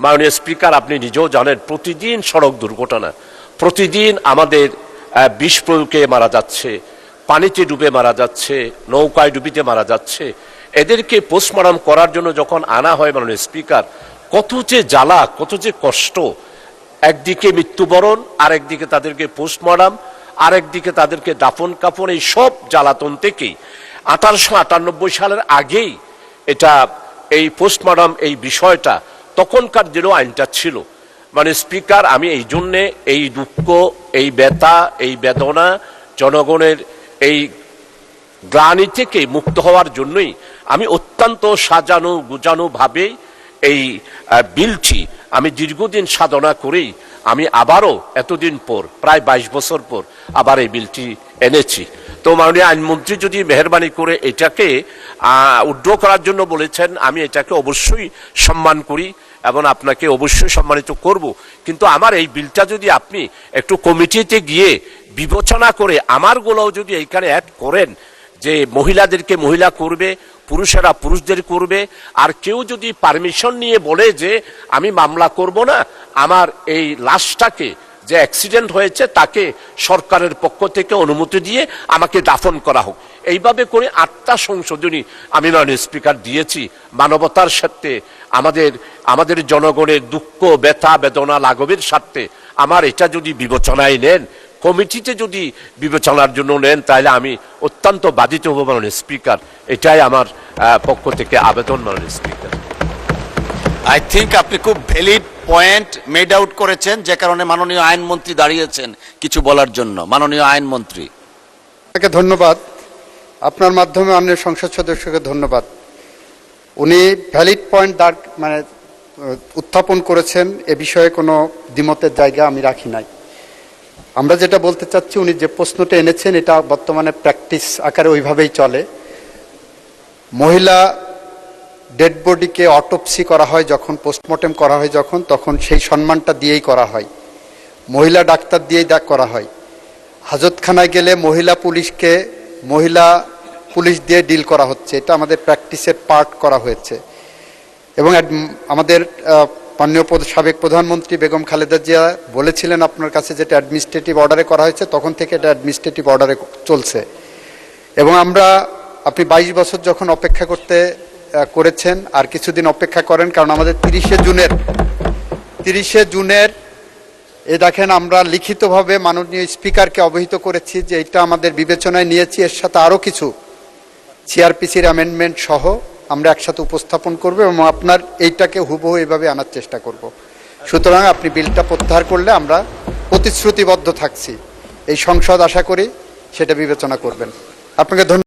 মাননীয় স্পিকার, আপনি নিজেও জানেন প্রতিদিন সড়ক দুর্ঘটনা, প্রতিদিন আমাদের বিষ প্রয়োগে মারা যাচ্ছে, পানিতে ডুবে মারা যাচ্ছে, নৌকায় ডুবিতে মারা যাচ্ছে। এদেরকে পোস্টমর্টম করার জন্য যখন আনা হয় মাননীয় স্পিকার, কত যে জ্বালা, কত যে কষ্ট। একদিকে মৃত্যুবরণ, আরেকদিকে তাদেরকে পোস্টমর্টম, আরেকদিকে তাদেরকে দাফন কাফন, এই সব জ্বালাতন থেকেই 1898 সালের আগেই এটা এই পোস্টমর্টম এই বিষয়টা তখনকার দিনেও আইনটা ছিল। মানে স্পিকার, আমি এই জন্যে এই দুঃখ, এই ব্যথা, এই বেদনা, জনগণের এই গ্লানি থেকে মুক্ত হওয়ার জন্যই আমি অত্যন্ত সাজানো গুজানো ভাবে এই বিলটি আমি দীর্ঘদিন সাধনা করেই আমি আবারও এতদিন পর, প্রায় 22 বছর পর আবার এই বিলটি এনেছি। তো মাননীয় আইনমন্ত্রী যদি মেহরবানি করে এটাকে উইথড্র করার জন্য বলেছেন, আমি এটাকে অবশ্যই সম্মান করি এবং আপনাকে অবশ্যই সম্মানিত করব। কিন্তু আমার এই বিলটা যদি আপনি একটু কমিটিতে গিয়ে বিবেচনা করে আমারগুলোও যদি এইখানে অ্যাড করেন, যে মহিলাদেরকে মহিলা করবে, পুরুষেরা পুরুষদের করবে, আর কেউ যদি পারমিশন নিয়ে বলে যে আমি মামলা করব না, আমার এই লাশটাকে যে অ্যাক্সিডেন্ট হয়েছে তাকে সরকারের পক্ষ থেকে অনুমতি দিয়ে আমাকে দাফন করা হোক, এইভাবে করে 8টা সংশোধনী আমি মাননীয় স্পিকার দিয়েছি মানবতার স্বার্থে, আমাদের জনগণের দুঃখ ব্যথা বেদনা লাঘবের স্বার্থে। আমার এটা যদি বিবেচনায় নেন, কমিটিতে যদি বিবেচনার জন্য নেন, তাহলে আমি অত্যন্ত বাধিত হব মাননীয় স্পিকার। এটাই আমার পক্ষ থেকে আবেদন মাননীয় স্পিকার। আই থিঙ্ক আপনি খুব ভ্যালিড পয়েন্ট মেড আউট করেছেন, যে কারণে মাননীয় আইনমন্ত্রী দাঁড়িয়েছেন কিছু বলার জন্য। মাননীয় আইনমন্ত্রী। আপনাকে ধন্যবাদ, আপনার মাধ্যমে অন্য সংসদ সদস্যকে ধন্যবাদ। উনি ভ্যালিড পয়েন্ট উত্থাপন করেছেন, এ বিষয়ে কোনো দ্বিমতের জায়গা আমি রাখি নাই। আমরা যেটা বলতে চাচ্ছি, উনি যে প্রশ্নটা এনেছেন এটা বর্তমানে প্র্যাকটিস আকারে ওইভাবেই চলে। মহিলা ডেড বডিকে অটোপসি করা হয় যখন, পোস্টমর্টেম করা হয় যখন, তখন সেই সম্মানটা দিয়েই করা হয়, মহিলা ডাক্তার দিয়েই করা হয়। হাজতখানায় গেলে মহিলা পুলিশ দিয়ে ডিল করা হচ্ছে, এটা আমাদের প্র্যাকটিসের পার্ট করা হয়েছে। এবং আমাদের মাননীয় সাবেক প্রধানমন্ত্রী বেগম খালেদা জিয়া বলেছিলেন আপনার কাছে, যেটা অ্যাডমিনিস্ট্রেটিভ অর্ডারে করা হয়েছে, তখন থেকে এটা অ্যাডমিনিস্ট্রেটিভ অর্ডারে চলছে। এবং আপনি 22 বছর যখন অপেক্ষা করেছেন, আর কিছুদিন অপেক্ষা করেন, কারণ আমাদের 30শে জুনের দেখেন আমরা লিখিতভাবে মাননীয় স্পিকারকে অবহিত করেছি যে এটা আমাদের বিবেচনায় নিয়েছি, এর সাথে আরও কিছু সিআরপিসির অ্যামেন্ডমেন্ট সহ আমরা একসাথে উপস্থাপন করব এবং আপনার এইটাকে হুবহু এভাবে আনার চেষ্টা করব। সুতরাং আপনি বিলটা প্রত্যাহার করলে আমরা প্রতিশ্রুতিবদ্ধ থাকছি, এই সংসদ আশা করি সেটা বিবেচনা করবেন। আপনাকে ধন্যবাদ।